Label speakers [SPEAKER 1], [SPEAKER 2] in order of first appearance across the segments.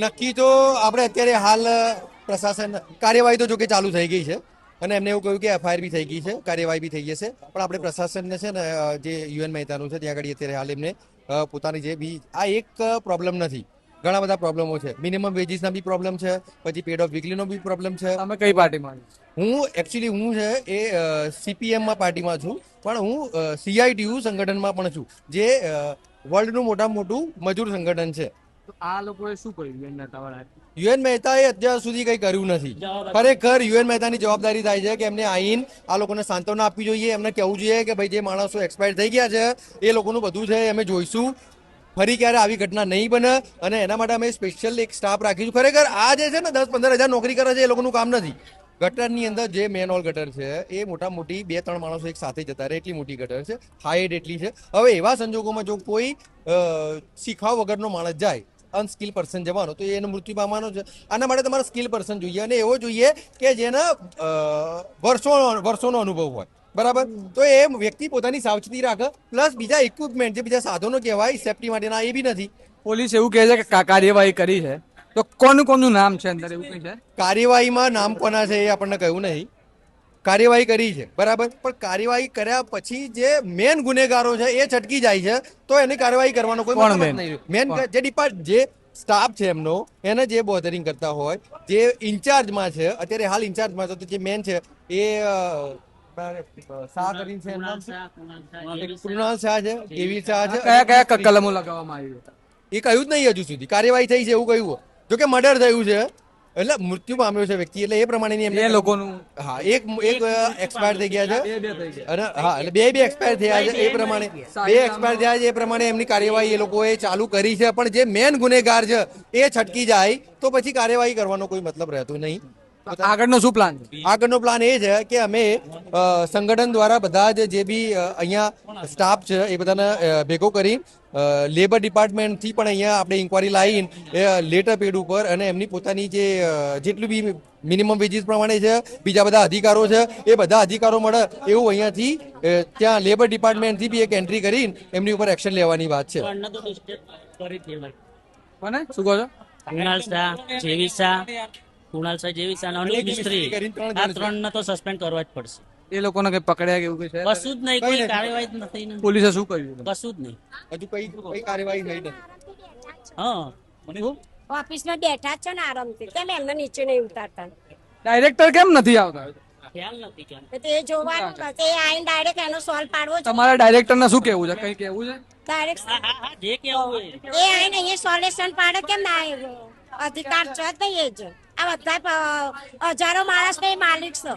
[SPEAKER 1] નક્કી તો આપણે અત્યારે હાલ પ્રશાસન કાર્યવાહી તો જો કે ચાલુ થઈ ગઈ છે અને એમને એવું કહ્યું કે એફઆઈઆર બી થઈ ગઈ છે, કાર્યવાહી બી થઈ જશે. પણ આપણે પ્રશાસનને છે ને જે યુએન મહેતાનું છે ત્યાં આગળ અત્યારે હાલ એમને પોતાની જે બી આ એક પ્રોબ્લેમ નથી, ઘણા બધા પ્રોબ્લેમો છે. મિનિમમ વેજીસના બી પ્રોબ્લેમ છે, પછી પેડ ઓફ વીકલીનો બી પ્રોબ્લેમ છે.
[SPEAKER 2] તમે કઈ પાર્ટીમાં?
[SPEAKER 1] હું છે એ સીપીએમમાં પાર્ટીમાં છું, પણ હું સીઆઈટીયુ સંગઠનમાં પણ છું, જે વર્લ્ડનું મોટામાં મોટું મજૂર સંગઠન છે.
[SPEAKER 2] તો આ લોકોએ શું કર્યું યુએન મહેતા વાળાએ?
[SPEAKER 1] યુએન મહેતાએ અત્યાર સુધી કંઈ કર્યું નથી. ખરેખર યુએન મહેતાની જવાબદારી થાય છે કે એમને આવીને આ લોકોને સાંત્વના આપવી જોઈએ, એમને કહેવું જોઈએ કે ભાઈ જે માણસો એક્સપાયર થઈ ગયા છે એ લોકોનું બધું છે અમે જોઈશું, ફરી ક્યારે આવી ઘટના નહીં બને. અને એના માટે અમે સ્પેશિયલ એક સ્ટાફ રાખીશું. ખરેખર આ જે છે ને 10-15 હજાર નોકરી કરે છે એ લોકોનું કામ નથી. ગટરની અંદર જે મેન હોલ ગટર છે એ મોટા મોટી 2-3 માણસો એક સાથે જતા રહે એટલી મોટી ગટર છે, હાઈટ એટલી છે. હવે એવા સંજોગોમાં જો કોઈ શીખાવ વગરનો માણસ જાય, અનસ્કિલ પર્સન જવાનો, તો એનો મૃત્યુ પામવાનો છે. આના માટે તમારે સ્કિલ પર્સન જોઈએ અને એવો જોઈએ કે જેને વર્ષોનો અનુભવ હોય, બરાબર. તો એ વ્યક્તિ પોતાની સાવચેતી રાખે, પ્લસ બીજા ઇક્વિપમેન્ટ જે બીજા સાધનો કહેવાય સેફટી માટેના એ બી નથી.
[SPEAKER 2] પોલીસ એવું કહે છે કે કાર્યવાહી કરી છે, તો કોનું કોનું નામ છે અંદર, એવું કઈ છે?
[SPEAKER 1] કાર્યવાહીમાં નામ કોના છે એ આપણને કહ્યું નહીં. કાર્યવાહી કરી છે, બરાબર, પણ કાર્યવાહી કર્યા પછી જે મેન ગુનેગારો છે એ છટકી જાય છે તો એની કાર્યવાહી કરવાનો કોઈ મતલબ નહીં. મેન જે સ્ટાફ છે એમનો, એને જે બોધરિંગ કરતા હોય, જે ઇન્ચાર્જમાં છે અત્યારે હાલ ઇન્ચાર્જમાં છે, તો જે મેન છે એ શાહ કરીને છે, કૃણાલ શાહ છે, કેવી શાહ છે.
[SPEAKER 2] કયા કયા કલમો લગાવવામાં આવી હતા
[SPEAKER 1] એ કહ્યું જ નહીં હજુ સુધી. કાર્યવાહી થઈ છે એવું કહ્યું, જો કે મર્ડર થયું છે એટલે મૃત્યુ પામ્યો છે વ્યક્તિ, એટલે એ પ્રમાણેની એમને
[SPEAKER 2] લોકોનું.
[SPEAKER 1] હા, એક એક્સપાયર થઈ ગયા છે અને હા એટલે બે એક્સપાયર થયા છે. એ પ્રમાણે 2 એક્સપાયર થયા છે, એ પ્રમાણે એમની કાર્યવાહી એ લોકોએ ચાલુ કરી છે. પણ જે મેન ગુનેગાર છે એ છટકી જાય તો પછી કાર્યવાહી કરવાનો કોઈ મતલબ રહેતો નહીં.
[SPEAKER 2] આગળનો શું પ્લાન છે?
[SPEAKER 1] આગળનો પ્લાન એ છે કે અમે સંગઠન દ્વારા બધા જ જે બી અહીંયા સ્ટાફ છે એ બધાને ભેગો કરી લેબર ડિપાર્ટમેન્ટથી પણ અહીંયા આપણે ઇન્કવાયરી લાવીને લેટર પેડ ઉપર અને એમની પોતાની જે જેટલું બી મિનિમમ વેજીસ પ્રમાણે છે, બીજા બધા અધિકારો છે, એ બધા અધિકારો મળે એવું અહીંયાથી ત્યાં લેબર ડિપાર્ટમેન્ટથી બી એક એન્ટ્રી કરીને એમની ઉપર એક્શન લેવાની વાત છે.
[SPEAKER 2] કોને શું કહો છો?
[SPEAKER 3] કુણાલ શાહ, જેવી શાહ, અને અનુપ મિસ્ત્રી, આ 3 તો સસ્પેન્ડ કરવા જ પડશે.
[SPEAKER 2] એ લોકોને કઈ પકડ્યા કે એવું કઈ છે?
[SPEAKER 3] કશું જ નહીં, કોઈ કાર્યવાહી જ નથી ને.
[SPEAKER 2] પોલીસે શું કર્યું?
[SPEAKER 3] કશું જ નહીં.
[SPEAKER 1] હજુ કઈ કાર્યવાહી થઈ નથી.
[SPEAKER 3] હા,
[SPEAKER 4] ઓફિસમાં બેઠા છો ને આરામથી, કેમ એમને નીચે નહીં ઉતારતા?
[SPEAKER 2] ડાયરેક્ટર કેમ નથી આવતા?
[SPEAKER 3] ખ્યાલ નથી કેમ.
[SPEAKER 4] તો એ જોવાનું બસ, એ આઈને ડાયરેક્ટ એનો સોલ્વ પાડવો છે.
[SPEAKER 2] તમારા ડાયરેક્ટર ને શું કેવું છે? કઈ કેવું છે?
[SPEAKER 4] ડાયરેક્ટ
[SPEAKER 3] હા, જે કેવું હોય
[SPEAKER 4] એ આઈને અહીંયા સોલ્યુશન પાડે, કેમ ના આવ્યો? અધિકાર છે જ નહીં. એ જ આ બધા હજારો માણસ ને માલિક છે,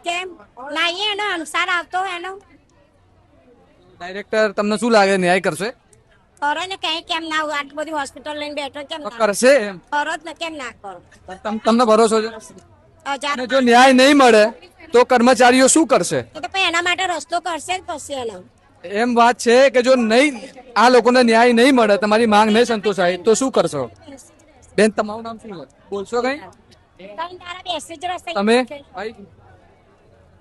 [SPEAKER 4] કેમ ના એનો અનુસાર આવતો એનો?
[SPEAKER 2] ડાયરેક્ટર તમને શું લાગે ન્યાય કરશે?
[SPEAKER 4] કરો ને કઈ, કેમ ના હોય? આટલી બધી હોસ્પિટલ લઈને બેઠો, કેમ ના
[SPEAKER 2] કરશે એમ?
[SPEAKER 4] કરો જ ને, કેમ ના કરો?
[SPEAKER 2] તમને ભરોસો છે?
[SPEAKER 4] હજાર
[SPEAKER 2] અને જો ન્યાય નહીં મળે તો કર્મચારીઓ શું કરશે?
[SPEAKER 4] એ તો પછી એના માટે રસ્તો કરશે જ પછી એનો.
[SPEAKER 2] એમ વાત છે કે જો નહીં આ લોકોને ન્યાય નહીં મળે, તમારી માંગ નહીં સંતોષાય તો શું કરશો? બેન, તમારું નામ શું છે? બોલશો કઈ?
[SPEAKER 4] કઈ તારા બેસી જ રહેશે.
[SPEAKER 2] તમે ભાઈ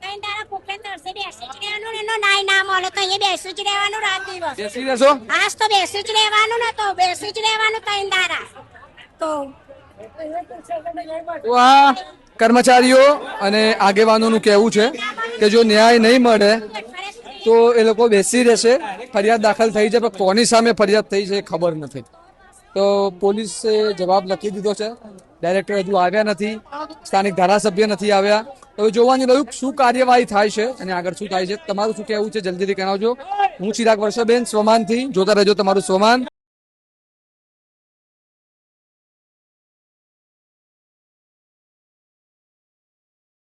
[SPEAKER 4] કઈ તારા કુકલે તરસે બેસી જ રહેવાનું ને, એનો નાય ના મળે તો અહીંયા બેસી જ રહેવાનું રાત દિવસ.
[SPEAKER 2] બેસી રહેશો?
[SPEAKER 4] આજ તો બેસી જ રહેવાનું ને, તો બેસી જ રહેવાનું કઈ તારા તો.
[SPEAKER 2] તો આ કર્મચારીઓ અને આગેવાનોનું કહેવું છે કે જો ન્યાય નહીં મળે તો એ લોકો બેસી રહેશે. ફરિયાદ દાખલ થઈ છે, પણ કોની સામે ફરિયાદ થઈ છે એ ખબર નથી. તો પોલીસે જવાબ લખી દીધો છે. ડાયરેક્ટર હજુ આવ્યા નથી, સ્થાનિક ધારાસભ્ય નથી આવ્યા. હવે જોવાનું રહ્યું શું કાર્યવાહી થાય છે અને આગળ શું થાય છે. તમારું શું કહેવું છે જલ્દીથી જણાવજો. હું ચિરાગ વર્ષાબેન સ્વમાનથી, જોતા રહેજો તમારું સ્વમાન.